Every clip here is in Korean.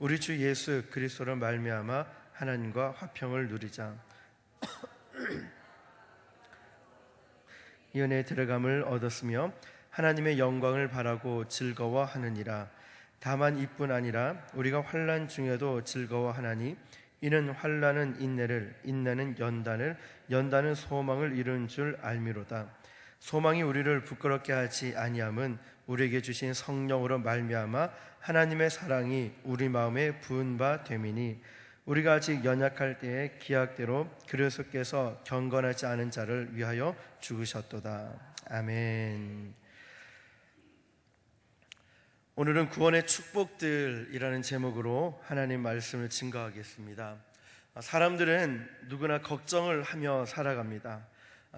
우리 주 예수 그리스도로 말미암아 하나님과 화평을 누리자. 이 은혜에 들어감을 얻었으며 하나님의 영광을 바라고 즐거워하느니라. 다만 이뿐 아니라 우리가 환난 중에도 즐거워하나니 이는 환난은 인내를, 인내는 연단을, 연단은 소망을 이룬 줄 알미로다. 소망이 우리를 부끄럽게 하지 아니함은 우리에게 주신 성령으로 말미암아 하나님의 사랑이 우리 마음에 부은 바 됨이니, 우리가 아직 연약할 때에 기약대로 그리스도께서 경건하지 않은 자를 위하여 죽으셨도다. 아멘. 오늘은 구원의 축복들이라는 제목으로 하나님 말씀을 증거하겠습니다. 사람들은 누구나 걱정을 하며 살아갑니다.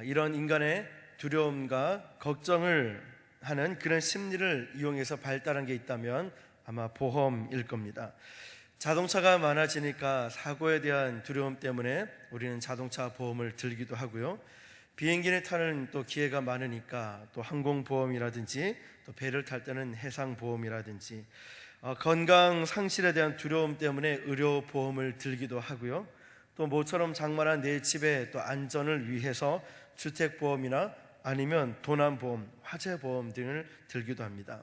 이런 인간의 두려움과 걱정을 하는 그런 심리를 이용해서 발달한 게 있다면 아마 보험일 겁니다. 자동차가 많아지니까 사고에 대한 두려움 때문에 우리는 자동차 보험을 들기도 하고요. 비행기를 타는 또 기회가 많으니까 또 항공보험이라든지 또 배를 탈 때는 해상보험이라든지, 건강 상실에 대한 두려움 때문에 의료보험을 들기도 하고요. 또 모처럼 장만한 내 집의 또 안전을 위해서 주택보험이나 아니면 도난보험, 화재보험 등을 들기도 합니다.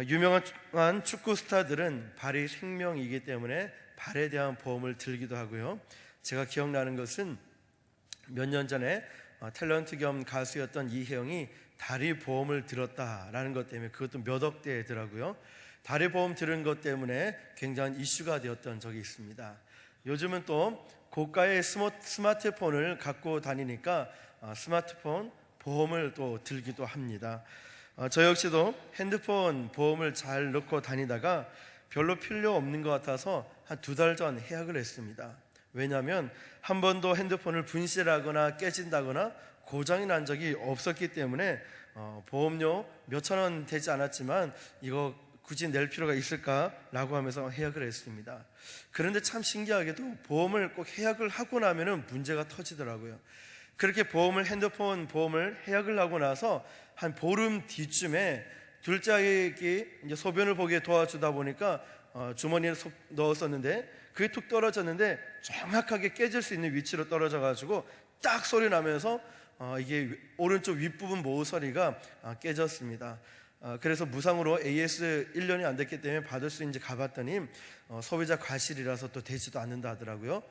유명한 축구 스타들은 발이 생명이기 때문에 발에 대한 보험을 들기도 하고요. 제가 기억나는 것은 몇 년 전에 탤런트 겸 가수였던 이혜영이 다리 보험을 들었다라는 것 때문에, 그것도 몇 억대더라고요. 다리 보험 들은 것 때문에 굉장한 이슈가 되었던 적이 있습니다. 요즘은 또 고가의 스마트폰을 갖고 다니니까 스마트폰 보험을 또 들기도 합니다. 저 역시도 핸드폰 보험을 잘 넣고 다니다가 별로 필요 없는 것 같아서 한 2달 전 해약을 했습니다. 왜냐하면 한 번도 핸드폰을 분실하거나 깨진다거나 고장이 난 적이 없었기 때문에 보험료 몇천 원 되지 않았지만 이거 굳이 낼 필요가 있을까라고 하면서 해약을 했습니다. 그런데 참 신기하게도 보험을 꼭 해약을 하고 나면은 문제가 터지더라고요. 그렇게 핸드폰 보험을 해약을 하고 나서 한 보름 뒤쯤에 둘째 아이에게 이제 소변을 보게 도와주다 보니까 주머니에 넣었었는데 그게 툭 떨어졌는데 정확하게 깨질 수 있는 위치로 떨어져가지고 딱 소리 나면서 이게 오른쪽 윗부분 모서리가 깨졌습니다. 그래서 무상으로 AS 1년이 안 됐기 때문에 받을 수 있는지 가봤더니 소비자 과실이라서 또 되지도 않는다 하더라고요.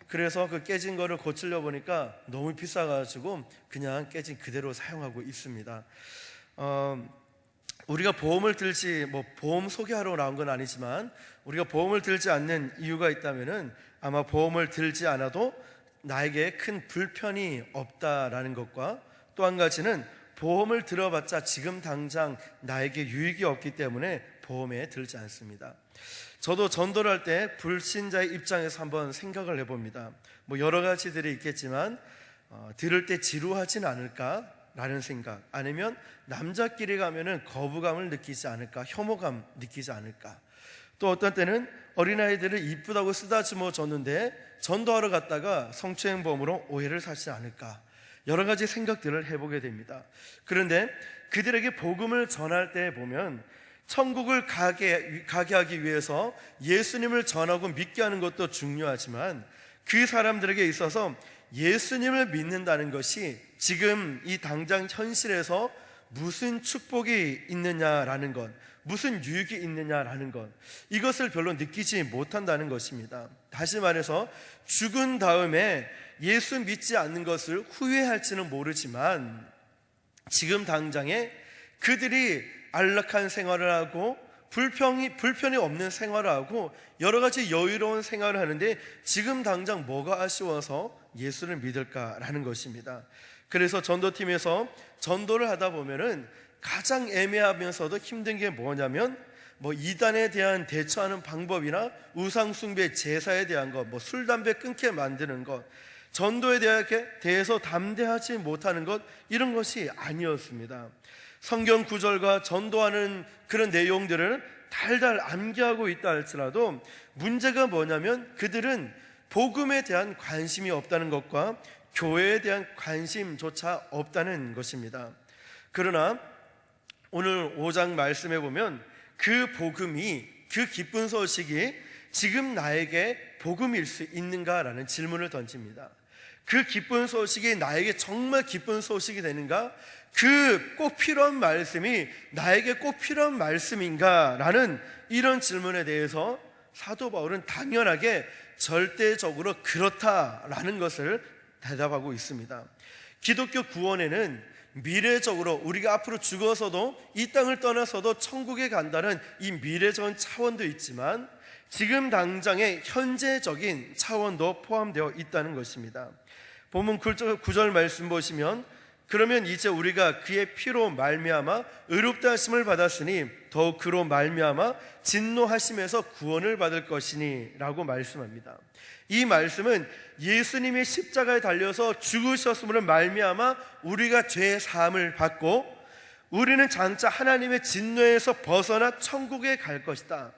그래서 그 깨진 거를 고치려 보니까 너무 비싸가지고 그냥 깨진 그대로 사용하고 있습니다. 우리가 보험을 들지, 보험 소개하러 나온 건 아니지만 우리가 보험을 들지 않는 이유가 있다면은 아마 보험을 들지 않아도 나에게 큰 불편이 없다라는 것과, 또 한 가지는 보험을 들어봤자 지금 당장 나에게 유익이 없기 때문에 보험에 들지 않습니다. 저도 전도를 할 때 불신자의 입장에서 한번 생각을 해봅니다. 여러 가지들이 있겠지만 들을 때 지루하진 않을까라는 생각, 아니면 남자끼리 가면은 거부감을 느끼지 않을까, 혐오감 느끼지 않을까, 또 어떤 때는 어린아이들을 이쁘다고 쓰다듬어 줬는데 전도하러 갔다가 성추행범으로 오해를 사지 않을까, 여러 가지 생각들을 해보게 됩니다. 그런데 그들에게 복음을 전할 때 보면 천국을 가게 하기 위해서 예수님을 전하고 믿게 하는 것도 중요하지만 그 사람들에게 있어서 예수님을 믿는다는 것이 지금 이 당장 현실에서 무슨 축복이 있느냐라는 것, 무슨 유익이 있느냐라는 것, 이것을 별로 느끼지 못한다는 것입니다. 다시 말해서 죽은 다음에 예수 믿지 않는 것을 후회할지는 모르지만 지금 당장에 그들이 안락한 생활을 하고 불편이 없는 생활을 하고 여러 가지 여유로운 생활을 하는데 지금 당장 뭐가 아쉬워서 예수를 믿을까라는 것입니다. 그래서 전도팀에서 전도를 하다 보면은 가장 애매하면서도 힘든 게 뭐냐면 이단에 대한 대처하는 방법이나 우상숭배 제사에 대한 것, 술 담배 끊게 만드는 것, 전도에 대해서 담대하지 못하는 것, 이런 것이 아니었습니다. 성경 구절과 전도하는 그런 내용들을 달달 암기하고 있다 할지라도 문제가 뭐냐면 그들은 복음에 대한 관심이 없다는 것과 교회에 대한 관심조차 없다는 것입니다. 그러나 오늘 5장 말씀해 보면 그 복음이 그 기쁜 소식이 지금 나에게 복음일 수 있는가라는 질문을 던집니다. 그 기쁜 소식이 나에게 정말 기쁜 소식이 되는가? 그 꼭 필요한 말씀이 나에게 꼭 필요한 말씀인가라는 이런 질문에 대해서 사도 바울은 당연하게 절대적으로 그렇다라는 것을 대답하고 있습니다. 기독교 구원에는 미래적으로 우리가 앞으로 죽어서도 이 땅을 떠나서도 천국에 간다는 이 미래적인 차원도 있지만 지금 당장의 현재적인 차원도 포함되어 있다는 것입니다. 본문 9절 말씀 보시면 그러면 이제 우리가 그의 피로 말미암아 의롭다 하심을 받았으니 더욱 그로 말미암아 진노하심에서 구원을 받을 것이니 라고 말씀합니다. 이 말씀은 예수님이 십자가에 달려서 죽으셨음으로 말미암아 우리가 죄의 사함을 받고 우리는 장차 하나님의 진노에서 벗어나 천국에 갈 것이다.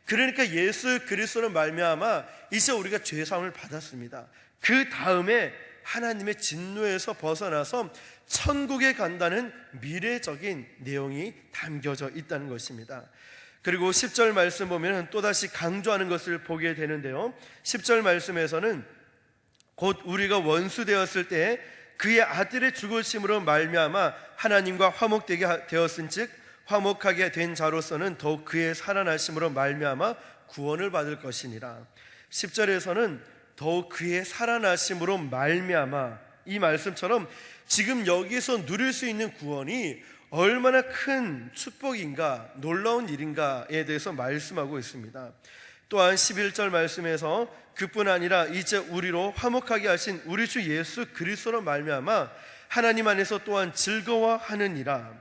그러니까 예수 그리스도로 말미암아 이제 우리가 죄의 사함을 받았습니다. 그 다음에 하나님의 진노에서 벗어나서 천국에 간다는 미래적인 내용이 담겨져 있다는 것입니다. 그리고 10절 말씀 보면 또다시 강조하는 것을 보게 되는데요, 10절 말씀에서는 곧 우리가 원수 되었을 때 그의 아들의 죽으심으로 말미암아 하나님과 화목되게 되었은즉 화목하게 된 자로서는 더욱 그의 살아나심으로 말미암아 구원을 받을 것이니라. 10절에서는 더욱 그의 살아나심으로 말미암아, 이 말씀처럼 지금 여기서 누릴 수 있는 구원이 얼마나 큰 축복인가, 놀라운 일인가에 대해서 말씀하고 있습니다. 또한 11절 말씀에서 그뿐 아니라 이제 우리로 화목하게 하신 우리 주 예수 그리스도로 말미암아 하나님 안에서 또한 즐거워하느니라.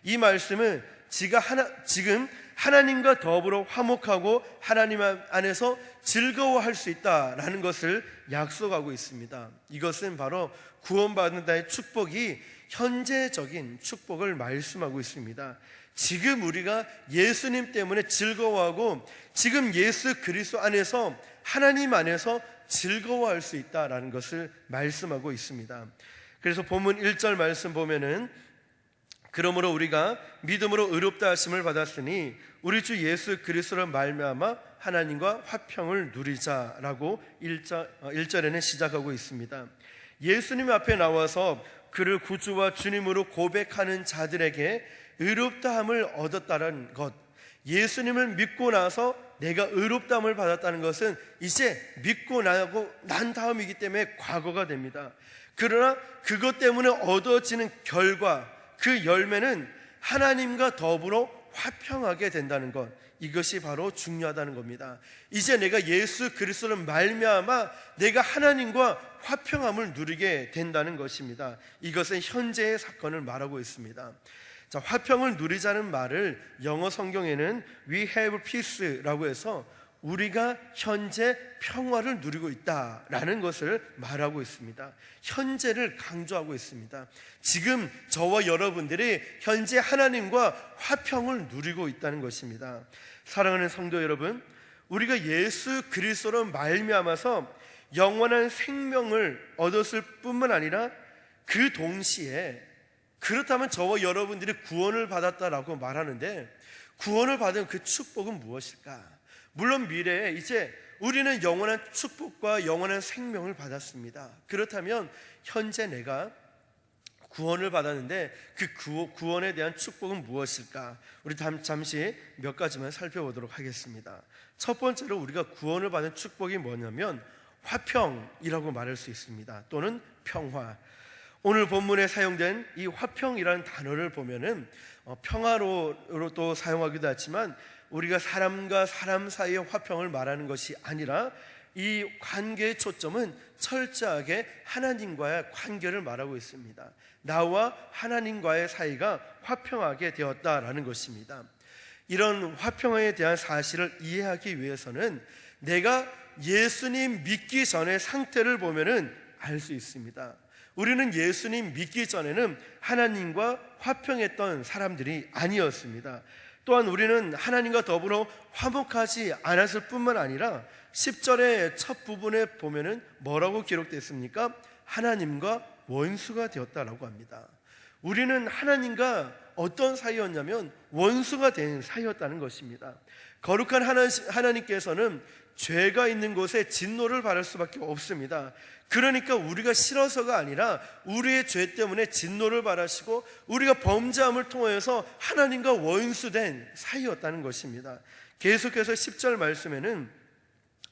이 말씀은 지금 하나님과 더불어 화목하고 하나님 안에서 즐거워할 수 있다라는 것을 약속하고 있습니다. 이것은 바로 구원받는다의 축복이 현재적인 축복을 말씀하고 있습니다. 지금 우리가 예수님 때문에 즐거워하고 지금 예수 그리스도 안에서 하나님 안에서 즐거워할 수 있다라는 것을 말씀하고 있습니다. 그래서 본문 1절 말씀 보면은 그러므로 우리가 믿음으로 의롭다 하심을 받았으니 우리 주 예수 그리스도로 말미암아 하나님과 화평을 누리자라고 1절에는 시작하고 있습니다. 예수님 앞에 나와서 그를 구주와 주님으로 고백하는 자들에게 의롭다함을 얻었다는 것, 예수님을 믿고 나서 내가 의롭다함을 받았다는 것은 이제 믿고 난 다음이기 때문에 과거가 됩니다. 그러나 그것 때문에 얻어지는 결과, 그 열매는 하나님과 더불어 화평하게 된다는 것, 이것이 바로 중요하다는 겁니다. 이제 내가 예수 그리스도를 말미암아 내가 하나님과 화평함을 누리게 된다는 것입니다. 이것은 현재의 사건을 말하고 있습니다. 자, 화평을 누리자는 말을 영어 성경에는 We have peace라고 해서 우리가 현재 평화를 누리고 있다라는 것을 말하고 있습니다. 현재를 강조하고 있습니다. 지금 저와 여러분들이 현재 하나님과 화평을 누리고 있다는 것입니다. 사랑하는 성도 여러분, 우리가 예수 그리스도로 말미암아서 영원한 생명을 얻었을 뿐만 아니라 그 동시에, 그렇다면 저와 여러분들이 구원을 받았다라고 말하는데 구원을 받은 그 축복은 무엇일까? 물론 미래에 이제 우리는 영원한 축복과 영원한 생명을 받았습니다. 그렇다면 현재 내가 구원을 받았는데 그 구원에 대한 축복은 무엇일까? 우리 잠시 몇 가지만 살펴보도록 하겠습니다. 첫 번째로 우리가 구원을 받은 축복이 뭐냐면 화평이라고 말할 수 있습니다. 또는 평화. 오늘 본문에 사용된 이 화평이라는 단어를 보면은 평화로도 사용하기도 하지만 우리가 사람과 사람 사이의 화평을 말하는 것이 아니라 이 관계의 초점은 철저하게 하나님과의 관계를 말하고 있습니다. 나와 하나님과의 사이가 화평하게 되었다라는 것입니다. 이런 화평에 대한 사실을 이해하기 위해서는 내가 예수님 믿기 전의 상태를 보면은 알 수 있습니다. 우리는 예수님 믿기 전에는 하나님과 화평했던 사람들이 아니었습니다. 또한 우리는 하나님과 더불어 화목하지 않았을 뿐만 아니라 10절의 첫 부분에 보면은 뭐라고 기록됐습니까? 하나님과 원수가 되었다라고 합니다. 우리는 하나님과 어떤 사이였냐면 원수가 된 사이였다는 것입니다. 거룩한 하나님께서는 죄가 있는 곳에 진노를 받을 수밖에 없습니다. 그러니까 우리가 싫어서가 아니라 우리의 죄 때문에 진노를 받으시고 우리가 범죄함을 통하여서 하나님과 원수된 사이였다는 것입니다. 계속해서 10절 말씀에는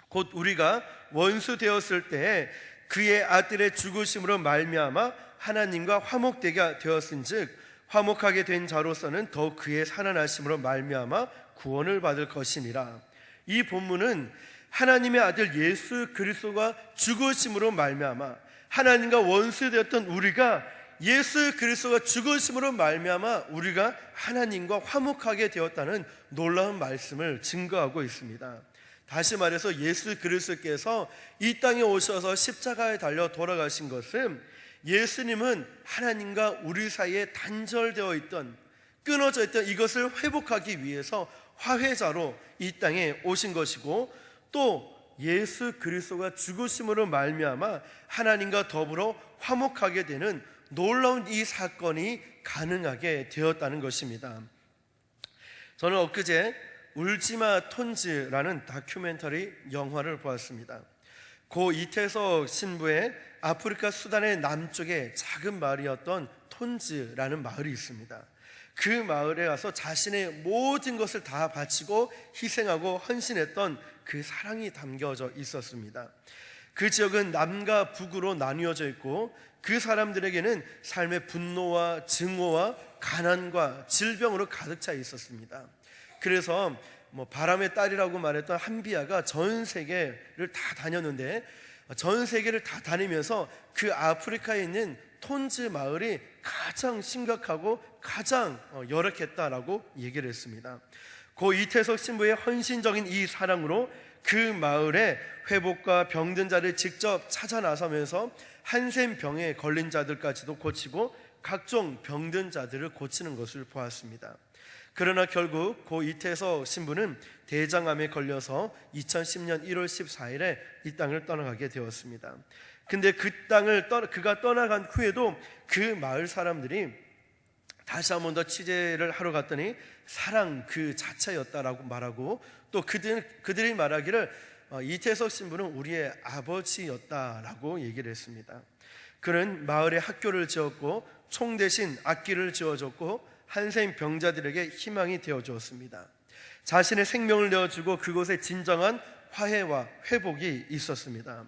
곧 우리가 원수 되었을 때 그의 아들의 죽으심으로 말미암아 하나님과 화목되게 되었은즉 화목하게 된 자로서는 더욱 그의 살아나심으로 말미암아 구원을 받을 것이니라. 이 본문은 하나님의 아들 예수 그리스도가 죽으심으로 말미암아 하나님과 원수되었던 우리가 예수 그리스도가 죽으심으로 말미암아 우리가 하나님과 화목하게 되었다는 놀라운 말씀을 증거하고 있습니다. 다시 말해서 예수 그리스도께서 이 땅에 오셔서 십자가에 달려 돌아가신 것은 예수님은 하나님과 우리 사이에 단절되어 있던, 끊어져 있던 이것을 회복하기 위해서 화해자로 이 땅에 오신 것이고, 또 예수 그리스도가 죽으심으로 말미암아 하나님과 더불어 화목하게 되는 놀라운 이 사건이 가능하게 되었다는 것입니다. 저는 엊그제 울지마 톤즈라는 다큐멘터리 영화를 보았습니다. 고 이태석 신부의 아프리카 수단의 남쪽에 작은 마을이었던 톤즈라는 마을이 있습니다. 그 마을에 가서 자신의 모든 것을 다 바치고 희생하고 헌신했던 그 사랑이 담겨져 있었습니다. 그 지역은 남과 북으로 나뉘어져 있고 그 사람들에게는 삶의 분노와 증오와 가난과 질병으로 가득 차 있었습니다. 그래서 바람의 딸이라고 말했던 한비아가 전 세계를 다 다녔는데, 전 세계를 다 다니면서 그 아프리카에 있는 톤즈 마을이 가장 심각하고 가장 열악했다라고 얘기를 했습니다. 고 이태석 신부의 헌신적인 이 사랑으로 그 마을의 회복과 병든 자를 직접 찾아 나서면서 한센병에 걸린 자들까지도 고치고 각종 병든 자들을 고치는 것을 보았습니다. 그러나 결국 고 이태석 신부는 대장암에 걸려서 2010년 1월 14일에 이 땅을 떠나가게 되었습니다. 근데 그 땅을 그가 떠나간 후에도 그 마을 사람들이 다시 한 번 더 취재를 하러 갔더니 사랑 그 자체였다라고 말하고, 또 그들이 말하기를 이태석 신부는 우리의 아버지였다라고 얘기를 했습니다. 그는 마을에 학교를 지었고 총 대신 악기를 지어줬고 한센 병자들에게 희망이 되어주었습니다. 자신의 생명을 내어주고 그곳에 진정한 화해와 회복이 있었습니다.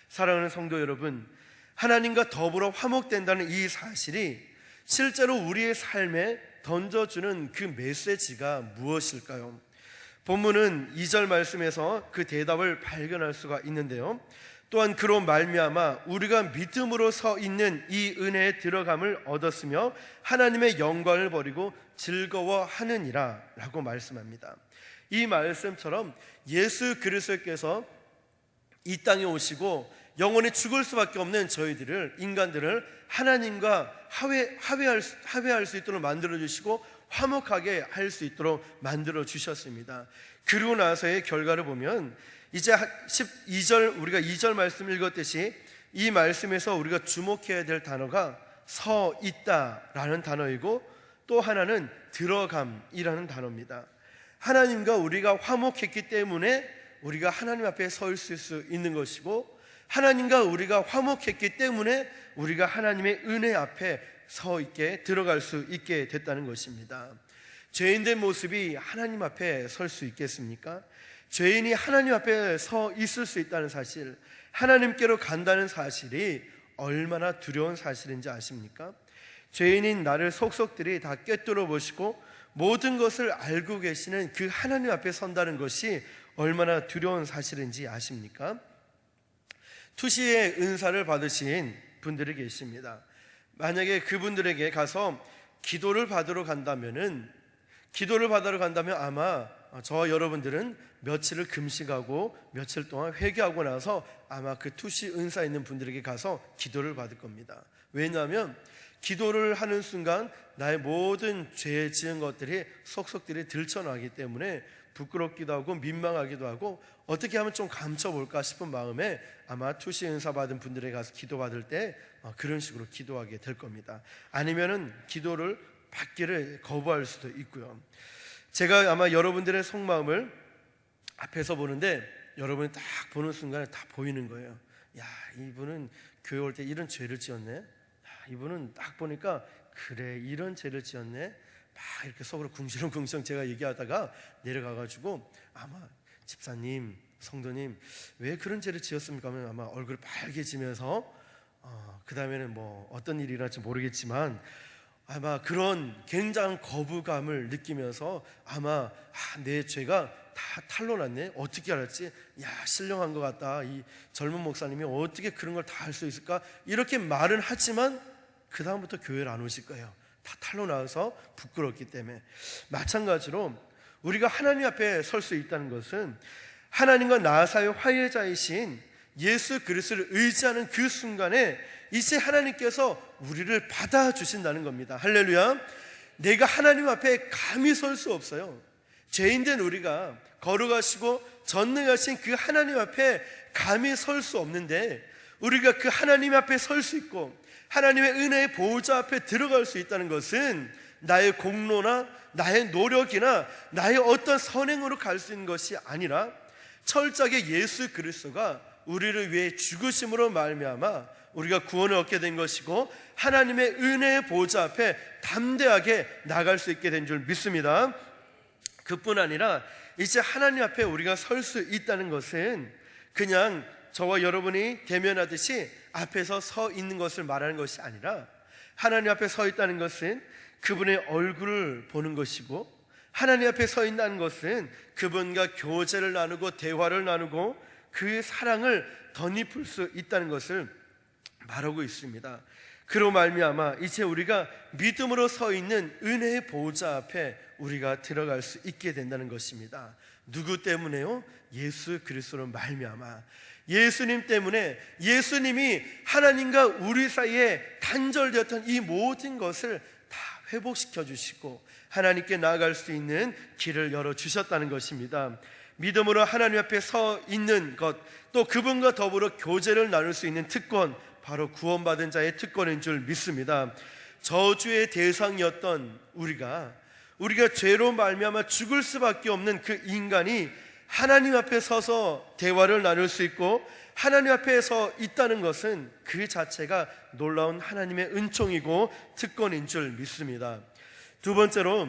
사랑하는 성도 여러분, 하나님과 더불어 화목된다는 이 사실이 실제로 우리의 삶에 던져주는 그 메시지가 무엇일까요? 본문은 2절 말씀에서 그 대답을 발견할 수가 있는데요, 또한 그로 말미암아 우리가 믿음으로 서 있는 이 은혜에 들어감을 얻었으며 하나님의 영광을 버리고 즐거워하느니라 라고 말씀합니다. 이 말씀처럼 예수 그리스도께서 이 땅에 오시고 영원히 죽을 수밖에 없는 저희들을, 인간들을 하나님과 화해할 수 있도록 만들어주시고 화목하게 할 수 있도록 만들어주셨습니다. 그리고 나서의 결과를 보면 이제 12절, 우리가 2절 말씀 읽었듯이 이 말씀에서 우리가 주목해야 될 단어가 서 있다라는 단어이고, 또 하나는 들어감이라는 단어입니다. 하나님과 우리가 화목했기 때문에 우리가 하나님 앞에 서 있을 수 있는 것이고, 하나님과 우리가 화목했기 때문에 우리가 하나님의 은혜 앞에 서 있게 들어갈 수 있게 됐다는 것입니다. 죄인된 모습이 하나님 앞에 설 수 있겠습니까? 죄인이 하나님 앞에 서 있을 수 있다는 사실, 하나님께로 간다는 사실이 얼마나 두려운 사실인지 아십니까? 죄인인 나를 속속들이 다 꿰뚫어 보시고 모든 것을 알고 계시는 그 하나님 앞에 선다는 것이 얼마나 두려운 사실인지 아십니까? 투시의 은사를 받으신 분들이 계십니다. 만약에 그분들에게 가서 기도를 받으러 간다면 아마 저와 여러분들은 며칠을 금식하고 며칠 동안 회개하고 나서 아마 그 투시 은사 있는 분들에게 가서 기도를 받을 겁니다. 왜냐하면 기도를 하는 순간 나의 모든 죄 지은 것들이 속속들이 들춰나기 때문에 부끄럽기도 하고 민망하기도 하고 어떻게 하면 좀 감춰볼까 싶은 마음에 아마 투시 은사 받은 분들에게 가서 기도받을 때 그런 식으로 기도하게 될 겁니다. 아니면은 기도를 받기를 거부할 수도 있고요. 제가 아마 여러분들의 속마음을 앞에서 보는데 여러분이 딱 보는 순간에 다 보이는 거예요. 야, 이분은 교회 올 때 이런 죄를 지었네. 야, 이분은 딱 보니까 그래, 이런 죄를 지었네. 막 이렇게 속으로 궁시렁궁시렁 제가 얘기하다가 내려가가지고 아마 집사님, 성도님 왜 그런 죄를 지었습니까 하면 아마 얼굴이 빨개지면서 그 다음에는 뭐 어떤 일이 일어날지 모르겠지만 아마 그런 굉장한 거부감을 느끼면서 아마 내 죄가 다 탄로났네. 어떻게 알았지? 야, 신령한 것 같다. 이 젊은 목사님이 어떻게 그런 걸 다 할 수 있을까? 이렇게 말은 하지만 그 다음부터 교회를 안 오실 거예요. 다 탄로나서 부끄럽기 때문에. 마찬가지로 우리가 하나님 앞에 설 수 있다는 것은 하나님과 나 사이의 화해자이신 예수 그리스도를 의지하는 그 순간에 이제 하나님께서 우리를 받아주신다는 겁니다. 할렐루야. 내가 하나님 앞에 감히 설 수 없어요. 죄인된 우리가 거룩하시고 전능하신 그 하나님 앞에 감히 설 수 없는데 우리가 그 하나님 앞에 설 수 있고 하나님의 은혜의 보호자 앞에 들어갈 수 있다는 것은 나의 공로나 나의 노력이나 나의 어떤 선행으로 갈 수 있는 것이 아니라 철저하게 예수 그리스도가 우리를 위해 죽으심으로 말미암아 우리가 구원을 얻게 된 것이고 하나님의 은혜의 보호자 앞에 담대하게 나갈 수 있게 된 줄 믿습니다. 그뿐 아니라 이제 하나님 앞에 우리가 설 수 있다는 것은 그냥 저와 여러분이 대면하듯이 앞에서 서 있는 것을 말하는 것이 아니라 하나님 앞에 서 있다는 것은 그분의 얼굴을 보는 것이고 하나님 앞에 서 있다는 것은 그분과 교제를 나누고 대화를 나누고 그 사랑을 덧입을 수 있다는 것을 말하고 있습니다. 그로 말미암아 이제 우리가 믿음으로 서 있는 은혜의 보호자 앞에 우리가 들어갈 수 있게 된다는 것입니다. 누구 때문에요? 예수 그리스도로 말미암아. 예수님 때문에 예수님이 하나님과 우리 사이에 단절되었던 이 모든 것을 다 회복시켜 주시고 하나님께 나아갈 수 있는 길을 열어주셨다는 것입니다. 믿음으로 하나님 앞에 서 있는 것, 또 그분과 더불어 교제를 나눌 수 있는 특권, 바로 구원받은 자의 특권인 줄 믿습니다. 저주의 대상이었던 우리가 죄로 말미암아 죽을 수밖에 없는 그 인간이 하나님 앞에 서서 대화를 나눌 수 있고 하나님 앞에 서 있다는 것은 그 자체가 놀라운 하나님의 은총이고 특권인 줄 믿습니다. 두 번째로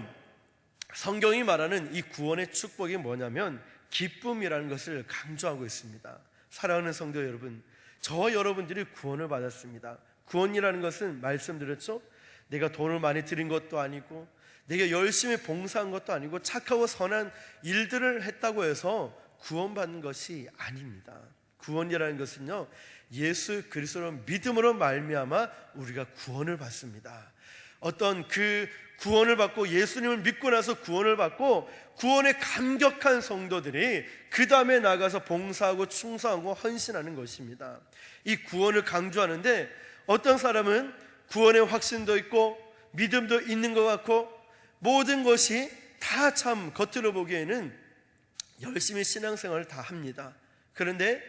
성경이 말하는 이 구원의 축복이 뭐냐면 기쁨이라는 것을 강조하고 있습니다. 사랑하는 성도 여러분, 저와 여러분들이 구원을 받았습니다. 구원이라는 것은 말씀드렸죠? 내가 돈을 많이 들인 것도 아니고 내가 열심히 봉사한 것도 아니고 착하고 선한 일들을 했다고 해서 구원받는 것이 아닙니다. 구원이라는 것은요, 예수 그리스도로 믿음으로 말미암아 우리가 구원을 받습니다. 어떤 그 구원을 받고 예수님을 믿고 나서 구원을 받고 구원에 감격한 성도들이 그 다음에 나가서 봉사하고 충성하고 헌신하는 것입니다. 이 구원을 강조하는데 어떤 사람은 구원의 확신도 있고 믿음도 있는 것 같고 모든 것이 다 참 겉으로 보기에는 열심히 신앙생활을 다 합니다. 그런데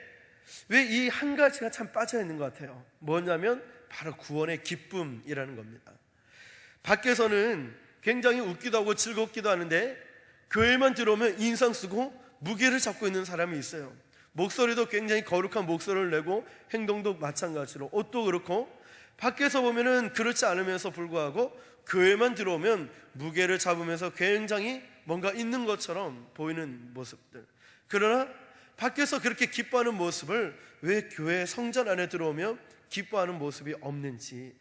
왜 이 한 가지가 참 빠져 있는 것 같아요. 뭐냐면 바로 구원의 기쁨이라는 겁니다. 밖에서는 굉장히 웃기도 하고 즐겁기도 하는데 교회만 들어오면 인상 쓰고 무게를 잡고 있는 사람이 있어요. 목소리도 굉장히 거룩한 목소리를 내고 행동도 마찬가지로 옷도 그렇고 밖에서 보면은 그렇지 않으면서 불구하고 교회만 들어오면 무게를 잡으면서 굉장히 뭔가 있는 것처럼 보이는 모습들. 그러나 밖에서 그렇게 기뻐하는 모습을 왜 교회 성전 안에 들어오면 기뻐하는 모습이 없는지,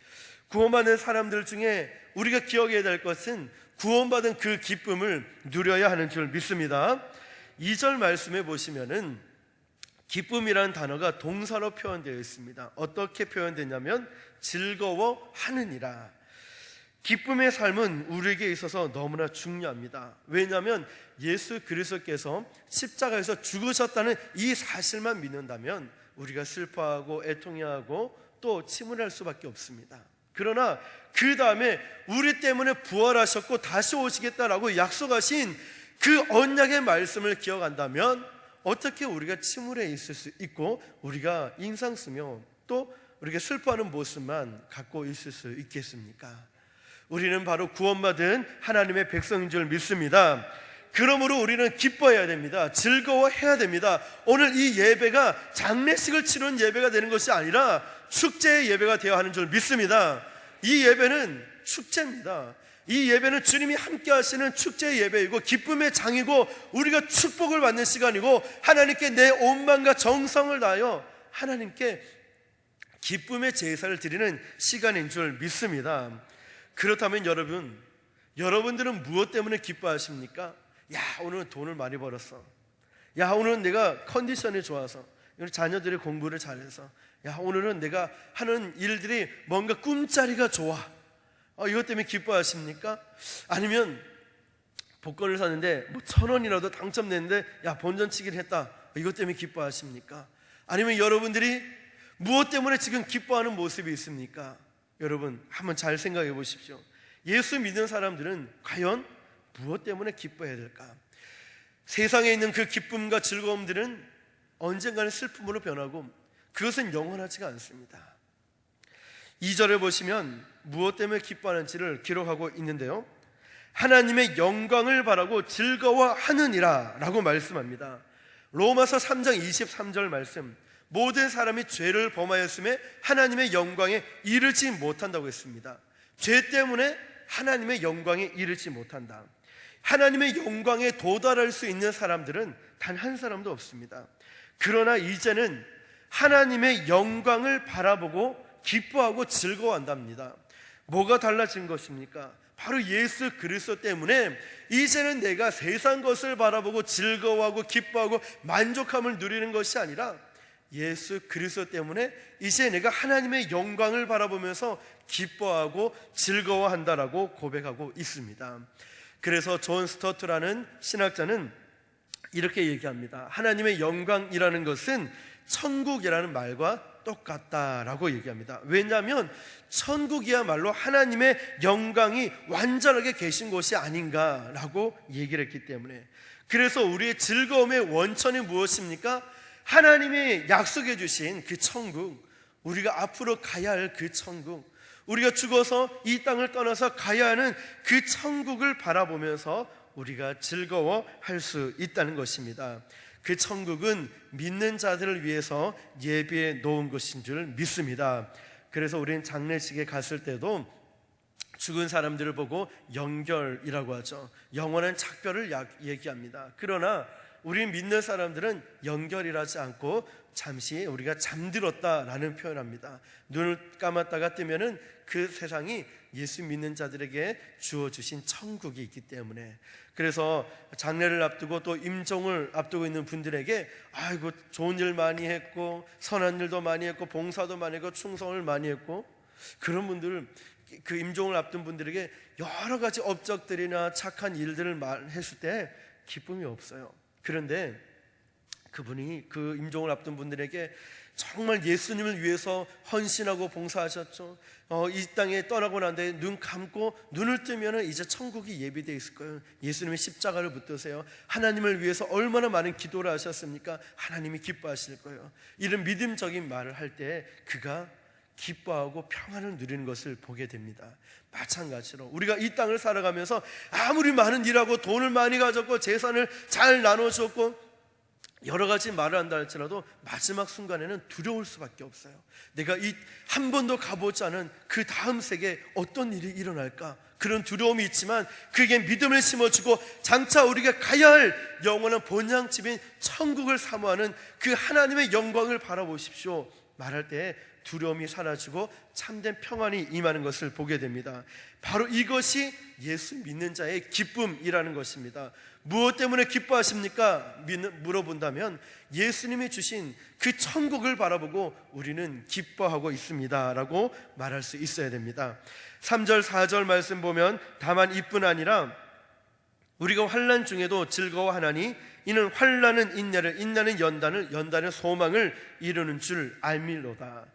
구원받는 사람들 중에 우리가 기억해야 될 것은 구원받은 그 기쁨을 누려야 하는 줄 믿습니다. 2절 말씀에 보시면은 기쁨이라는 단어가 동사로 표현되어 있습니다. 어떻게 표현되냐면 즐거워하느니라. 기쁨의 삶은 우리에게 있어서 너무나 중요합니다. 왜냐하면 예수 그리스도께서 십자가에서 죽으셨다는 이 사실만 믿는다면 우리가 슬퍼하고 애통해하고 또 침울할 수밖에 없습니다. 그러나 그 다음에 우리 때문에 부활하셨고 다시 오시겠다라고 약속하신 그 언약의 말씀을 기억한다면 어떻게 우리가 침울해 있을 수 있고 우리가 인상 쓰며 또 우리가 슬퍼하는 모습만 갖고 있을 수 있겠습니까? 우리는 바로 구원받은 하나님의 백성인 줄 믿습니다. 그러므로 우리는 기뻐해야 됩니다. 즐거워해야 됩니다. 오늘 이 예배가 장례식을 치르는 예배가 되는 것이 아니라 축제의 예배가 되어야 하는 줄 믿습니다. 이 예배는 축제입니다. 이 예배는 주님이 함께 하시는 축제의 예배이고 기쁨의 장이고 우리가 축복을 받는 시간이고 하나님께 내 온 마음과 정성을 다하여 하나님께 기쁨의 제사를 드리는 시간인 줄 믿습니다. 그렇다면 여러분들은 무엇 때문에 기뻐하십니까? 야, 오늘은 돈을 많이 벌었어. 야, 오늘은 내가 컨디션이 좋아서, 우리 자녀들이 공부를 잘해서, 야, 오늘은 내가 하는 일들이 뭔가 꿈자리가 좋아. 이것 때문에 기뻐하십니까? 아니면 복권을 샀는데 뭐 1,000원이라도 당첨됐는데 야, 본전치기를 했다. 이것 때문에 기뻐하십니까? 아니면 여러분들이 무엇 때문에 지금 기뻐하는 모습이 있습니까? 여러분 한번 잘 생각해 보십시오. 예수 믿는 사람들은 과연 무엇 때문에 기뻐해야 될까? 세상에 있는 그 기쁨과 즐거움들은 언젠가는 슬픔으로 변하고 그것은 영원하지가 않습니다. 2절을 보시면 무엇 때문에 기뻐하는지를 기록하고 있는데요, 하나님의 영광을 바라고 즐거워하느니라 라고 말씀합니다. 로마서 3장 23절 말씀, 모든 사람이 죄를 범하였음에 하나님의 영광에 이르지 못한다고 했습니다. 죄 때문에 하나님의 영광에 이르지 못한다. 하나님의 영광에 도달할 수 있는 사람들은 단 한 사람도 없습니다. 그러나 이제는 하나님의 영광을 바라보고 기뻐하고 즐거워한답니다. 뭐가 달라진 것입니까? 바로 예수 그리스도 때문에 이제는 내가 세상 것을 바라보고 즐거워하고 기뻐하고 만족함을 누리는 것이 아니라 예수 그리스도 때문에 이제 내가 하나님의 영광을 바라보면서 기뻐하고 즐거워한다라고 고백하고 있습니다. 그래서 존 스토트라는 신학자는 이렇게 얘기합니다. 하나님의 영광이라는 것은 천국이라는 말과 똑같다라고 얘기합니다. 왜냐하면 천국이야말로 하나님의 영광이 완전하게 계신 곳이 아닌가라고 얘기를 했기 때문에, 그래서 우리의 즐거움의 원천이 무엇입니까? 하나님이 약속해 주신 그 천국, 우리가 앞으로 가야 할 그 천국, 우리가 죽어서 이 땅을 떠나서 가야 하는 그 천국을 바라보면서 우리가 즐거워할 수 있다는 것입니다. 그 천국은 믿는 자들을 위해서 예비해 놓은 것인 줄 믿습니다. 그래서 우리는 장례식에 갔을 때도 죽은 사람들을 보고 영결이라고 하죠. 영원한 작별을 얘기합니다. 그러나 우리 믿는 사람들은 영결이라지 않고 잠시 우리가 잠들었다라는 표현합니다. 눈을 감았다가 뜨면은 그 세상이 예수 믿는 자들에게 주어주신 천국이 있기 때문에, 그래서 장례를 앞두고 또 임종을 앞두고 있는 분들에게 아이고 좋은 일 많이 했고 선한 일도 많이 했고 봉사도 많이 했고 충성을 많이 했고, 그런 분들, 그 임종을 앞둔 분들에게 여러 가지 업적들이나 착한 일들을 했을 때 기쁨이 없어요. 그런데 그분이 그 임종을 앞둔 분들에게 정말 예수님을 위해서 헌신하고 봉사하셨죠. 이 땅에 떠나고 난 뒤에 눈 감고 눈을 뜨면 이제 천국이 예비되어 있을 거예요. 예수님의 십자가를 붙드세요. 하나님을 위해서 얼마나 많은 기도를 하셨습니까? 하나님이 기뻐하실 거예요. 이런 믿음적인 말을 할 때 그가 기뻐하고 평안을 누리는 것을 보게 됩니다. 마찬가지로 우리가 이 땅을 살아가면서 아무리 많은 일하고 돈을 많이 가졌고 재산을 잘 나눠줬고 여러 가지 말을 한다 할지라도 마지막 순간에는 두려울 수밖에 없어요. 내가 이 한 번도 가보지 않은 그 다음 세계에 어떤 일이 일어날까, 그런 두려움이 있지만 그에게 믿음을 심어주고 장차 우리가 가야 할 영원한 본향집인 천국을 사모하는 그 하나님의 영광을 바라보십시오 말할 때 두려움이 사라지고 참된 평안이 임하는 것을 보게 됩니다. 바로 이것이 예수 믿는 자의 기쁨이라는 것입니다. 무엇 때문에 기뻐하십니까? 물어본다면 예수님이 주신 그 천국을 바라보고 우리는 기뻐하고 있습니다 라고 말할 수 있어야 됩니다. 3절 4절 말씀 보면 다만 이뿐 아니라 우리가 환난 중에도 즐거워하나니 이는 환난은 인내를, 인내는 연단을, 연단은 소망을 이루는 줄 알밀로다.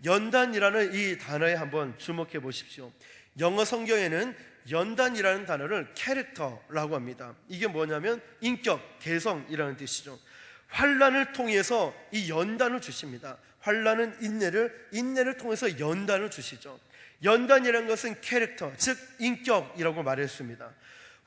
연단이라는 이 단어에 한번 주목해 보십시오. 영어 성경에는 연단이라는 단어를 캐릭터라고 합니다. 이게 뭐냐면 인격, 개성이라는 뜻이죠. 환난을 통해서 이 연단을 주십니다. 환난은 인내를 통해서 연단을 주시죠. 연단이라는 것은 캐릭터, 즉 인격이라고 말했습니다.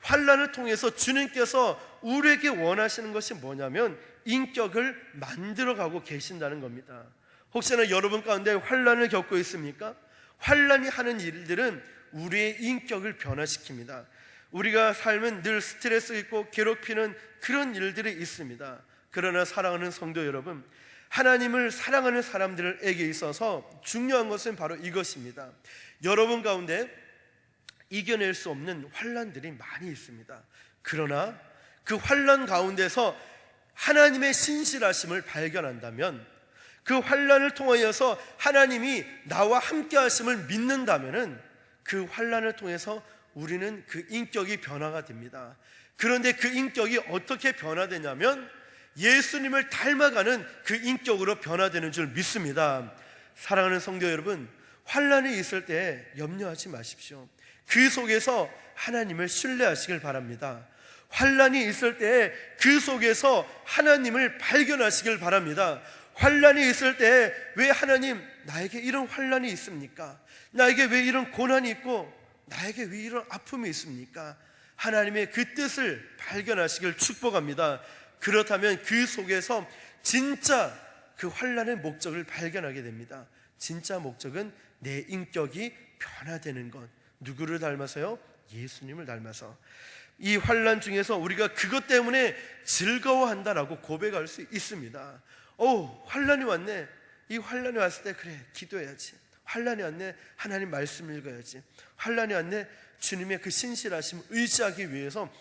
환난을 통해서 주님께서 우리에게 원하시는 것이 뭐냐면 인격을 만들어가고 계신다는 겁니다. 혹시나 여러분 가운데 환난을 겪고 있습니까? 환난이 하는 일들은 우리의 인격을 변화시킵니다. 우리가 삶은 늘 스트레스 있고 괴롭히는 그런 일들이 있습니다. 그러나 사랑하는 성도 여러분, 하나님을 사랑하는 사람들에게 있어서 중요한 것은 바로 이것입니다. 여러분 가운데 이겨낼 수 없는 환난들이 많이 있습니다. 그러나 그 환난 가운데서 하나님의 신실하심을 발견한다면, 그 환난을 통하여서 하나님이 나와 함께 하심을 믿는다면 그 환난을 통해서 우리는 그 인격이 변화가 됩니다. 그런데 그 인격이 어떻게 변화되냐면 예수님을 닮아가는 그 인격으로 변화되는 줄 믿습니다. 사랑하는 성도 여러분, 환난이 있을 때 염려하지 마십시오. 그 속에서 하나님을 신뢰하시길 바랍니다. 환난이 있을 때 그 속에서 하나님을 발견하시길 바랍니다. 환난이 있을 때 왜 하나님 나에게 이런 환난이 있습니까? 나에게 왜 이런 고난이 있고 나에게 왜 이런 아픔이 있습니까? 하나님의 그 뜻을 발견하시길 축복합니다. 그렇다면 그 속에서 진짜 그 환난의 목적을 발견하게 됩니다. 진짜 목적은 내 인격이 변화되는 것. 누구를 닮아서요? 예수님을 닮아서. 이 환난 중에서 우리가 그것 때문에 즐거워한다라고 고백할 수 있습니다. 환난이 왔네. 이 환난이 왔을 때 그래, 기도해야지. 환난이 왔네, 하나님 말씀 읽어야지. 환난이 왔네, 주님의 그 신실하심 의지하기 위해서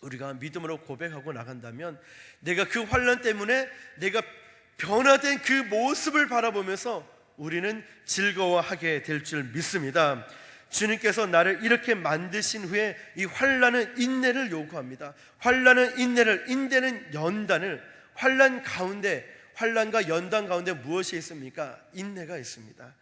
우리가 믿음으로 고백하고 나간다면 내가 그 환난 때문에 내가 변화된 그 모습을 바라보면서 우리는 즐거워하게 될 줄 믿습니다. 주님께서 나를 이렇게 만드신 후에 이 환난은 인내를 요구합니다. 환난은 인내는 연단을. 환난 가운데, 환난과 연단 가운데 무엇이 있습니까? 인내가 있습니다.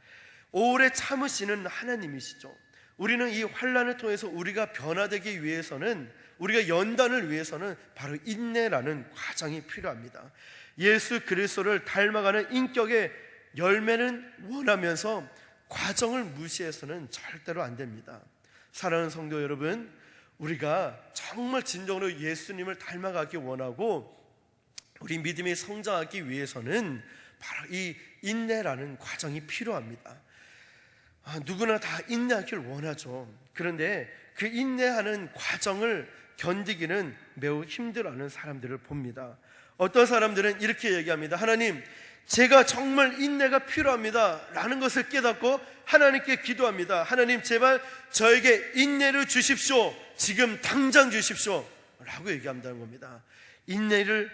오래 참으시는 하나님이시죠. 우리는 이 환난을 통해서 우리가 변화되기 위해서는, 우리가 연단을 위해서는 바로 인내라는 과정이 필요합니다. 예수 그리스도를 닮아가는 인격의 열매는 원하면서 과정을 무시해서는 절대로 안 됩니다. 사랑하는 성도 여러분, 우리가 정말 진정으로 예수님을 닮아가기 원하고 우리 믿음이 성장하기 위해서는 바로 이 인내라는 과정이 필요합니다. 누구나 다 인내하길 원하죠. 그런데 그 인내하는 과정을 견디기는 매우 힘들어하는 사람들을 봅니다. 어떤 사람들은 이렇게 얘기합니다. 하나님, 제가 정말 인내가 필요합니다 라는 것을 깨닫고 하나님께 기도합니다. 하나님, 제발 저에게 인내를 주십시오. 지금 당장 주십시오 라고 얘기한다는 겁니다. 인내를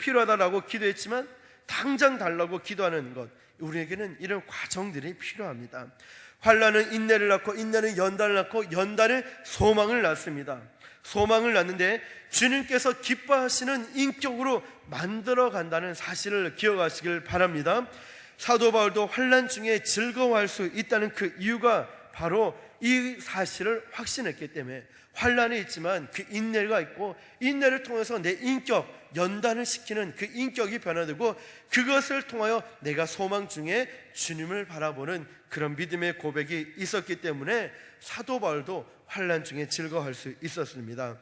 필요하다라고 기도했지만 당장 달라고 기도하는 것, 우리에게는 이런 과정들이 필요합니다. 환난은 인내를 낳고 인내는 연단을 낳고 연단은 소망을 낳습니다. 소망을 낳는데 주님께서 기뻐하시는 인격으로 만들어 간다는 사실을 기억하시길 바랍니다. 사도 바울도 환난 중에 즐거워할 수 있다는 그 이유가 바로 이 사실을 확신했기 때문에, 환난이 있지만 그 인내가 있고 인내를 통해서 내 인격, 연단을 시키는 그 인격이 변화되고 그것을 통하여 내가 소망 중에 주님을 바라보는 그런 믿음의 고백이 있었기 때문에 사도 바울도 환난 중에 즐거워할 수 있었습니다.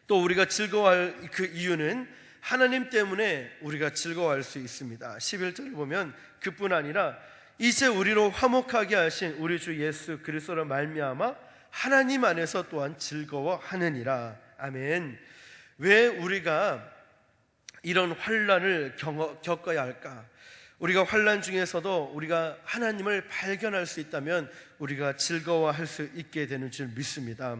또 우리가 즐거워할 그 이유는 하나님 때문에 우리가 즐거워할 수 있습니다. 11절을 보면 그뿐 아니라 이제 우리로 화목하게 하신 우리 주 예수 그리스도로 말미암아 하나님 안에서 또한 즐거워하느니라. 아멘. 왜 우리가 이런 환난을 겪어야 할까? 우리가 환난 중에서도 우리가 하나님을 발견할 수 있다면 우리가 즐거워할 수 있게 되는 줄 믿습니다.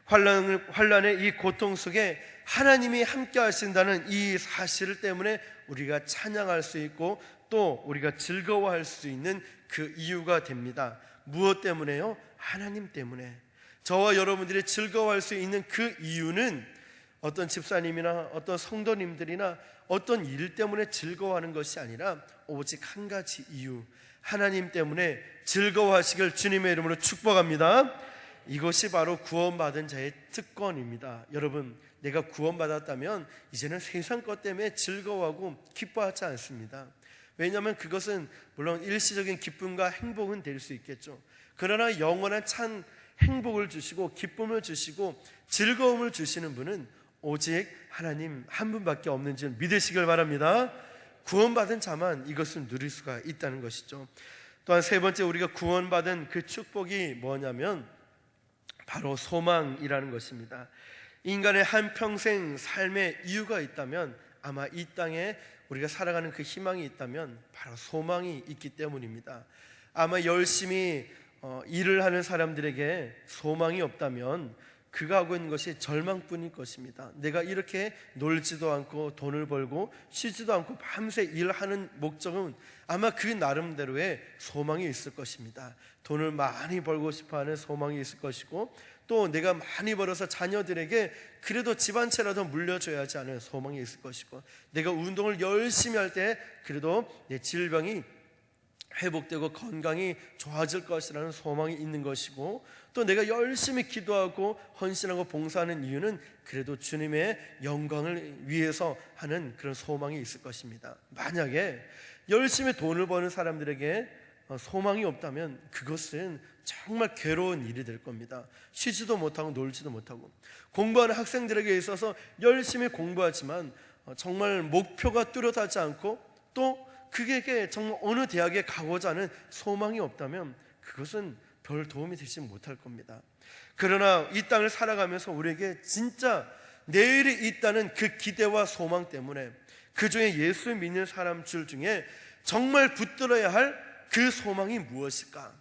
환난의 이 고통 속에 하나님이 함께 하신다는 이 사실 때문에 우리가 찬양할 수 있고 또 우리가 즐거워할 수 있는 그 이유가 됩니다. 무엇 때문에요? 하나님 때문에. 저와 여러분들이 즐거워할 수 있는 그 이유는 어떤 집사님이나 어떤 성도님들이나 어떤 일 때문에 즐거워하는 것이 아니라 오직 한 가지 이유, 하나님 때문에 즐거워하시길 주님의 이름으로 축복합니다. 이것이 바로 구원받은 자의 특권입니다. 여러분, 내가 구원받았다면 이제는 세상 것 때문에 즐거워하고 기뻐하지 않습니다. 왜냐하면 그것은 물론 일시적인 기쁨과 행복은 될 수 있겠죠. 그러나 영원한 참 행복을 주시고 기쁨을 주시고 즐거움을 주시는 분은 오직 하나님 한 분밖에 없는 줄 믿으시길 바랍니다. 구원받은 자만 이것을 누릴 수가 있다는 것이죠. 또한 세 번째, 우리가 구원받은 그 축복이 뭐냐면 바로 소망이라는 것입니다. 인간의 한평생 삶의 이유가 있다면, 아마 이 땅에 우리가 살아가는 그 희망이 있다면 바로 소망이 있기 때문입니다. 아마 열심히 일을 하는 사람들에게 소망이 없다면 그가 하고 있는 것이 절망뿐일 것입니다. 내가 이렇게 놀지도 않고 돈을 벌고 쉬지도 않고 밤새 일하는 목적은 아마 그 나름대로의 소망이 있을 것입니다. 돈을 많이 벌고 싶어하는 소망이 있을 것이고, 또 내가 많이 벌어서 자녀들에게 그래도 집 한 채라도 물려줘야지 하는 소망이 있을 것이고, 내가 운동을 열심히 할 때 그래도 내 질병이 회복되고 건강이 좋아질 것이라는 소망이 있는 것이고, 또 내가 열심히 기도하고 헌신하고 봉사하는 이유는 그래도 주님의 영광을 위해서 하는 그런 소망이 있을 것입니다. 만약에 열심히 돈을 버는 사람들에게 소망이 없다면 그것은 정말 괴로운 일이 될 겁니다. 쉬지도 못하고 놀지도 못하고, 공부하는 학생들에게 있어서 열심히 공부하지만 정말 목표가 뚜렷하지 않고, 또 그에게 정말 어느 대학에 가고자 하는 소망이 없다면 그것은 별 도움이 되지 못할 겁니다. 그러나 이 땅을 살아가면서 우리에게 진짜 내일이 있다는 그 기대와 소망 때문에 그 중에 예수 믿는 사람 줄 중에 정말 붙들어야 할 그 소망이 무엇일까?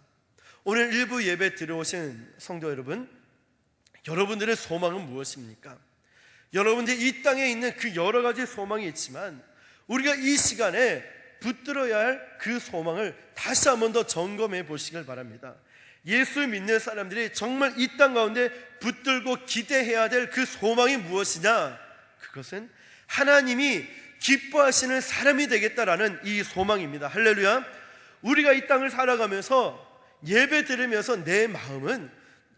오늘 일부 예배 들어오신 성도 여러분, 여러분들의 소망은 무엇입니까? 여러분들이 이 땅에 있는 그 여러 가지 소망이 있지만 우리가 이 시간에 붙들어야 할 그 소망을 다시 한 번 더 점검해 보시길 바랍니다. 예수 믿는 사람들이 정말 이 땅 가운데 붙들고 기대해야 될 그 소망이 무엇이냐? 그것은 하나님이 기뻐하시는 사람이 되겠다라는 이 소망입니다. 할렐루야. 우리가 이 땅을 살아가면서 예배 들으면서 내 마음은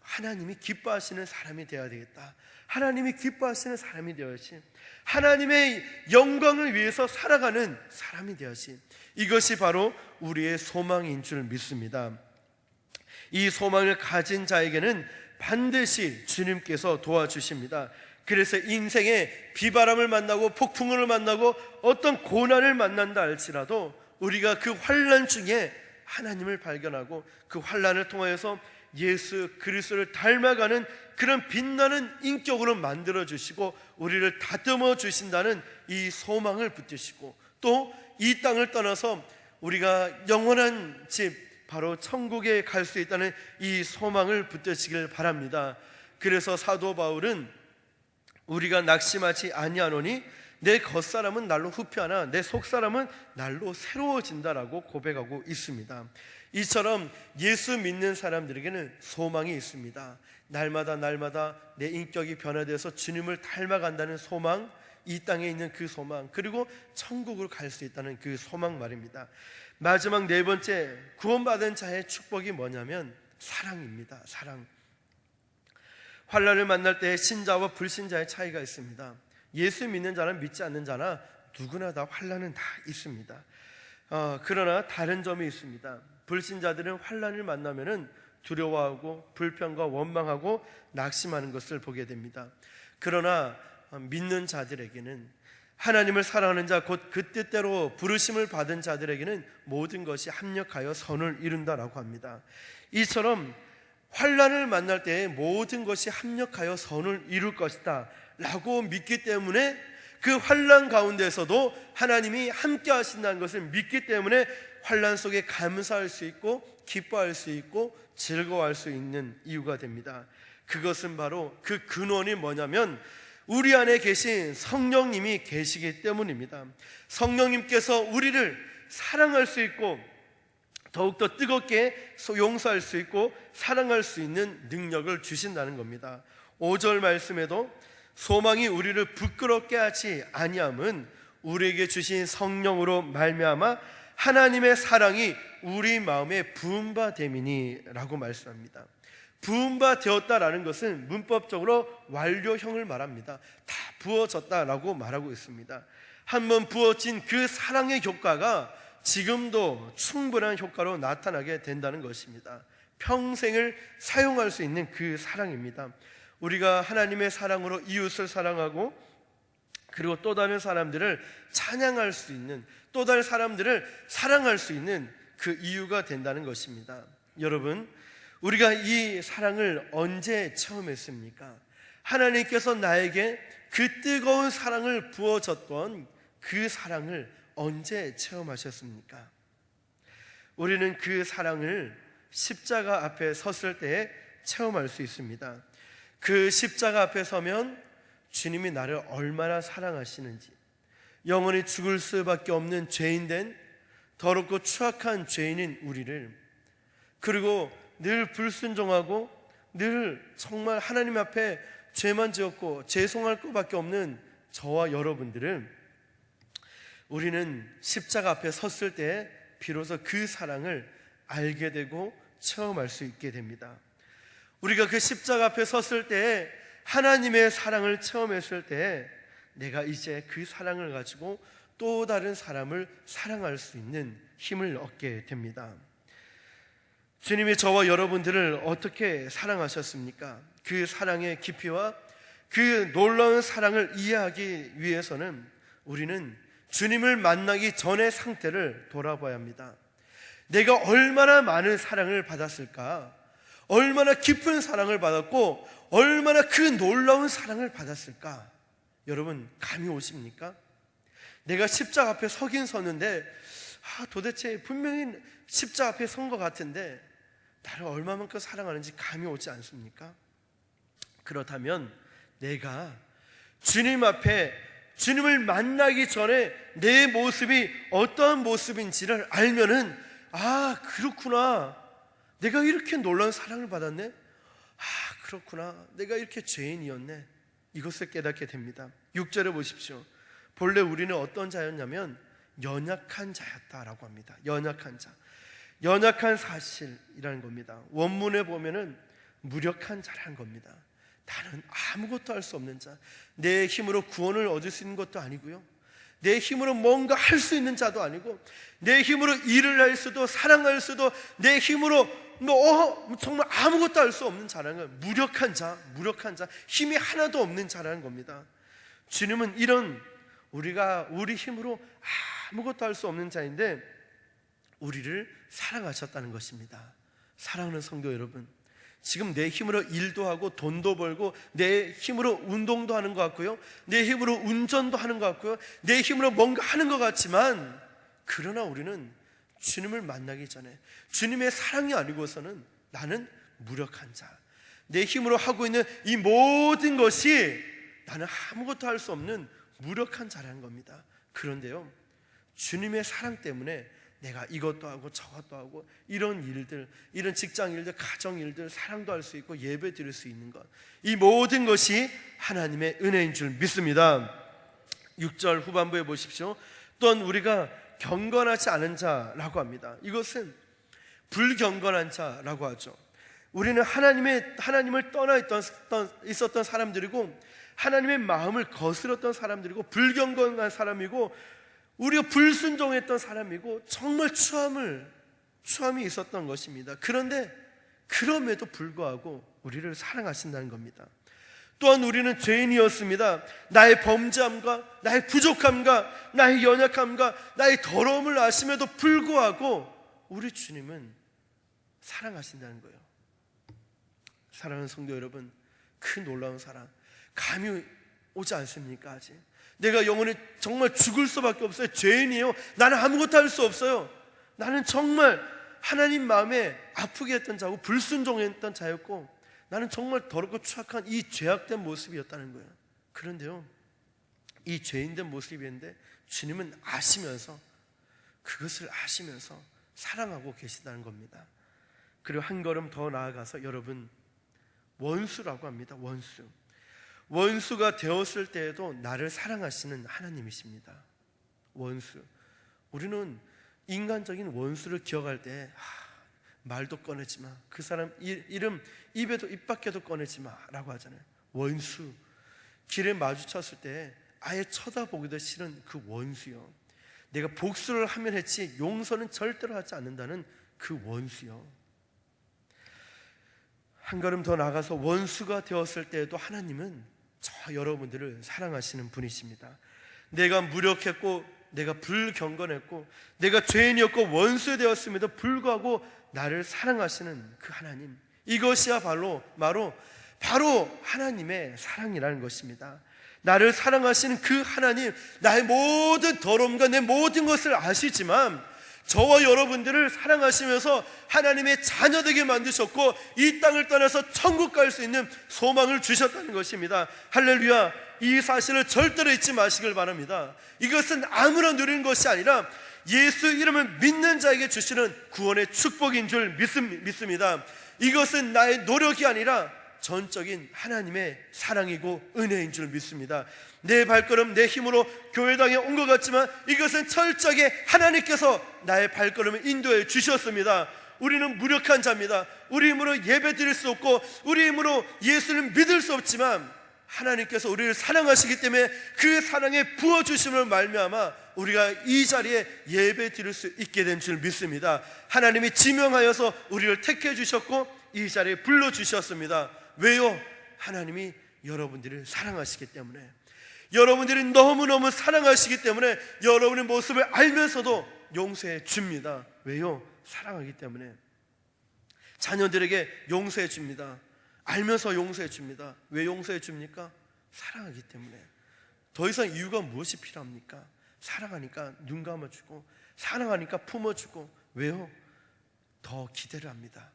하나님이 기뻐하시는 사람이 되어야 되겠다, 하나님이 기뻐하시는 사람이 되어야지, 하나님의 영광을 위해서 살아가는 사람이 되어야지, 이것이 바로 우리의 소망인 줄 믿습니다. 이 소망을 가진 자에게는 반드시 주님께서 도와주십니다. 그래서 인생에 비바람을 만나고 폭풍을 만나고 어떤 고난을 만난다 할지라도 우리가 그 환난 중에 하나님을 발견하고 그 환난을 통하여서 예수 그리스도를 닮아가는 그런 빛나는 인격으로 만들어주시고 우리를 다듬어 주신다는 이 소망을 붙드시고, 또 이 땅을 떠나서 우리가 영원한 집, 바로 천국에 갈 수 있다는 이 소망을 붙드시길 바랍니다. 그래서 사도 바울은 우리가 낙심하지 아니하노니 내 겉사람은 날로 후피하나 내 속사람은 날로 새로워진다라고 고백하고 있습니다. 이처럼 예수 믿는 사람들에게는 소망이 있습니다. 날마다 내 인격이 변화되어서 주님을 닮아간다는 소망, 이 땅에 있는 그 소망, 그리고 천국으로 갈 수 있다는 그 소망 말입니다. 마지막 네 번째, 구원받은 자의 축복이 뭐냐면 사랑입니다. 사랑. 환난을 만날 때 신자와 불신자의 차이가 있습니다. 예수 믿는 자나 믿지 않는 자나 누구나 다 환난은 다 있습니다. 그러나 다른 점이 있습니다. 불신자들은 환난을 만나면은 두려워하고 불평과 원망하고 낙심하는 것을 보게 됩니다. 그러나 믿는 자들에게는, 하나님을 사랑하는 자, 곧 그 뜻대로 부르심을 받은 자들에게는 모든 것이 합력하여 선을 이룬다라고 합니다. 이처럼 환난을 만날 때 모든 것이 합력하여 선을 이룰 것이다 라고 믿기 때문에, 그 환난 가운데서도 하나님이 함께 하신다는 것을 믿기 때문에 환난 속에 감사할 수 있고 기뻐할 수 있고 즐거워할 수 있는 이유가 됩니다. 그것은 바로 그 근원이 뭐냐면 우리 안에 계신 성령님이 계시기 때문입니다. 성령님께서 우리를 사랑할 수 있고 더욱더 뜨겁게 용서할 수 있고 사랑할 수 있는 능력을 주신다는 겁니다. 5절 말씀에도 소망이 우리를 부끄럽게 하지 아니함은 우리에게 주신 성령으로 말미암아 하나님의 사랑이 우리 마음에 부은 바 됨이니 라고 말씀합니다. 부은 바 되었다라는 것은 문법적으로 완료형을 말합니다. 다 부어졌다라고 말하고 있습니다. 한번 부어진 그 사랑의 효과가 지금도 충분한 효과로 나타나게 된다는 것입니다. 평생을 사용할 수 있는 그 사랑입니다. 우리가 하나님의 사랑으로 이웃을 사랑하고 그리고 또 다른 사람들을 찬양할 수 있는, 또 다른 사람들을 사랑할 수 있는 그 이유가 된다는 것입니다. 여러분, 우리가 이 사랑을 언제 체험했습니까? 하나님께서 나에게 그 뜨거운 사랑을 부어줬던 그 사랑을 언제 체험하셨습니까? 우리는 그 사랑을 십자가 앞에 섰을 때 체험할 수 있습니다. 그 십자가 앞에 서면 주님이 나를 얼마나 사랑하시는지, 영원히 죽을 수밖에 없는 죄인된 더럽고 추악한 죄인인 우리를, 그리고 늘 불순종하고 늘 정말 하나님 앞에 죄만 지었고 죄송할 것밖에 없는 저와 여러분들은, 우리는 십자가 앞에 섰을 때 비로소 그 사랑을 알게 되고 체험할 수 있게 됩니다. 우리가 그 십자가 앞에 섰을 때 하나님의 사랑을 체험했을 때 내가 이제 그 사랑을 가지고 또 다른 사람을 사랑할 수 있는 힘을 얻게 됩니다. 주님이 저와 여러분들을 어떻게 사랑하셨습니까? 그 사랑의 깊이와 그 놀라운 사랑을 이해하기 위해서는 우리는 주님을 만나기 전의 상태를 돌아봐야 합니다. 내가 얼마나 많은 사랑을 받았을까? 얼마나 깊은 사랑을 받았고 얼마나 그 놀라운 사랑을 받았을까? 여러분, 감이 오십니까? 내가 십자가 앞에 서긴 섰는데 도대체 분명히 십자가 앞에 선 것 같은데 나를 얼마만큼 사랑하는지 감이 오지 않습니까? 그렇다면 내가 주님 앞에, 주님을 만나기 전에 내 모습이 어떠한 모습인지를 알면은, 그렇구나, 내가 이렇게 놀라운 사랑을 받았네, 그렇구나, 내가 이렇게 죄인이었네, 이것을 깨닫게 됩니다. 6절에 보십시오. 본래 우리는 어떤 자였냐면 연약한 자였다라고 합니다. 연약한 자, 연약한 사실이라는 겁니다. 원문에 보면은 무력한 자라는 겁니다. 나는 아무것도 할 수 없는 자, 내 힘으로 구원을 얻을 수 있는 것도 아니고요, 내 힘으로 뭔가 할 수 있는 자도 아니고, 내 힘으로 일을 할 수도 사랑할 수도, 내 힘으로 정말 아무것도 할 수 없는 자라는 거예요. 무력한 자, 무력한 자, 힘이 하나도 없는 자라는 겁니다. 주님은 이런 우리가 우리 힘으로 아무것도 할 수 없는 자인데 우리를 사랑하셨다는 것입니다. 사랑하는 성도 여러분, 지금 내 힘으로 일도 하고 돈도 벌고 내 힘으로 운동도 하는 것 같고요, 내 힘으로 운전도 하는 것 같고요, 내 힘으로 뭔가 하는 것 같지만, 그러나 우리는 주님을 만나기 전에 주님의 사랑이 아니고서는 나는 무력한 자, 내 힘으로 하고 있는 이 모든 것이 나는 아무것도 할 수 없는 무력한 자라는 겁니다. 그런데요, 주님의 사랑 때문에 내가 이것도 하고 저것도 하고 이런 일들, 이런 직장 일들, 가정 일들, 사랑도 할 수 있고 예배 드릴 수 있는 것, 이 모든 것이 하나님의 은혜인 줄 믿습니다. 6절 후반부에 보십시오. 또한 우리가 경건하지 않은 자라고 합니다. 이것은 불경건한 자라고 하죠. 우리는 하나님을 떠나 있었던 사람들이고, 하나님의 마음을 거스렀던 사람들이고, 불경건한 사람이고, 우리가 불순종했던 사람이고, 정말 추함이 있었던 것입니다. 그런데 그럼에도 불구하고 우리를 사랑하신다는 겁니다. 또한 우리는 죄인이었습니다. 나의 범죄함과 나의 부족함과 나의 연약함과 나의 더러움을 아심에도 불구하고 우리 주님은 사랑하신다는 거예요. 사랑하는 성도 여러분, 그 놀라운 사랑 감이 오지 않습니까? 아직 내가 영원히 정말 죽을 수밖에 없어요. 죄인이에요. 나는 아무것도 할 수 없어요. 나는 정말 하나님 마음에 아프게 했던 자고 불순종했던 자였고, 나는 정말 더럽고 추악한 이 죄악된 모습이었다는 거예요. 그런데요, 이 죄인된 모습이었는데 주님은 아시면서, 그것을 아시면서 사랑하고 계시다는 겁니다. 그리고 한 걸음 더 나아가서 여러분, 원수라고 합니다. 원수가 되었을 때에도 나를 사랑하시는 하나님이십니다. 원수. 우리는 인간적인 원수를 기억할 때 말도 꺼내지 마, 그 사람 이름 입에도 입 밖에도 꺼내지 마라고 하잖아요. 원수. 길에 마주쳤을 때 아예 쳐다보기도 싫은 그 원수요. 내가 복수를 하면 했지 용서는 절대로 하지 않는다는 그 원수요. 한 걸음 더 나가서 원수가 되었을 때에도 하나님은 저 여러분들을 사랑하시는 분이십니다. 내가 무력했고, 내가 불경건했고, 내가 죄인이었고 원수 되었음에도 불구하고 나를 사랑하시는 그 하나님, 이것이야 바로 하나님의 사랑이라는 것입니다. 나를 사랑하시는 그 하나님, 나의 모든 더러움과 내 모든 것을 아시지만 저와 여러분들을 사랑하시면서 하나님의 자녀되게 만드셨고 이 땅을 떠나서 천국 갈 수 있는 소망을 주셨다는 것입니다. 할렐루야. 이 사실을 절대로 잊지 마시길 바랍니다. 이것은 아무나 누리는 것이 아니라 예수 이름을 믿는 자에게 주시는 구원의 축복인 줄 믿습니다. 이것은 나의 노력이 아니라 전적인 하나님의 사랑이고 은혜인 줄 믿습니다. 내 발걸음 내 힘으로 교회당에 온 것 같지만 이것은 철저하게 하나님께서 나의 발걸음을 인도해 주셨습니다. 우리는 무력한 자입니다. 우리 힘으로 예배 드릴 수 없고 우리 힘으로 예수를 믿을 수 없지만 하나님께서 우리를 사랑하시기 때문에 그 사랑에 부어주심을 말미암아 우리가 이 자리에 예배 드릴 수 있게 된 줄 믿습니다. 하나님이 지명하여서 우리를 택해 주셨고 이 자리에 불러주셨습니다. 왜요? 하나님이 여러분들을 사랑하시기 때문에, 여러분들이 너무너무 사랑하시기 때문에 여러분의 모습을 알면서도 용서해 줍니다. 왜요? 사랑하기 때문에. 자녀들에게 용서해 줍니다. 알면서 용서해 줍니다. 왜 용서해 줍니까? 사랑하기 때문에. 더 이상 이유가 무엇이 필요합니까? 사랑하니까 눈 감아주고, 사랑하니까 품어주고. 왜요? 더 기대를 합니다.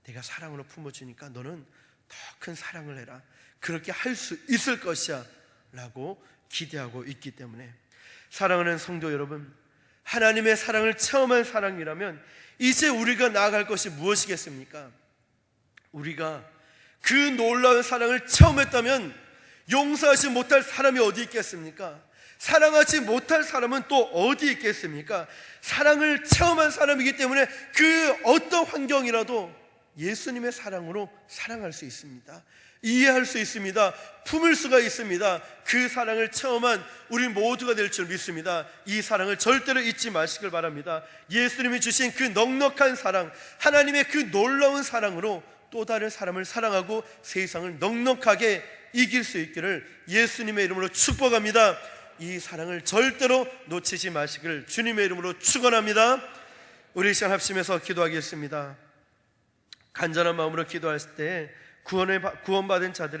내가 사랑으로 품어주니까 너는 더 큰 사랑을 해라. 그렇게 할 수 있을 것이야 라고 기대하고 있기 때문에. 사랑하는 성도 여러분, 하나님의 사랑을 체험한 사랑이라면 이제 우리가 나아갈 것이 무엇이겠습니까? 우리가 그 놀라운 사랑을 체험했다면 용서하지 못할 사람이 어디 있겠습니까? 사랑하지 못할 사람은 또 어디 있겠습니까? 사랑을 체험한 사람이기 때문에 그 어떤 환경이라도 예수님의 사랑으로 사랑할 수 있습니다. 이해할 수 있습니다. 품을 수가 있습니다. 그 사랑을 체험한 우리 모두가 될 줄 믿습니다. 이 사랑을 절대로 잊지 마시길 바랍니다. 예수님이 주신 그 넉넉한 사랑, 하나님의 그 놀라운 사랑으로 또 다른 사람을 사랑하고 세상을 넉넉하게 이길 수 있기를 예수님의 이름으로 축복합니다. 이 사랑을 절대로 놓치지 마시길 주님의 이름으로 축원합니다. 우리 시간 합심해서 기도하겠습니다. 간절한 마음으로 기도할 때 구원받은 자들의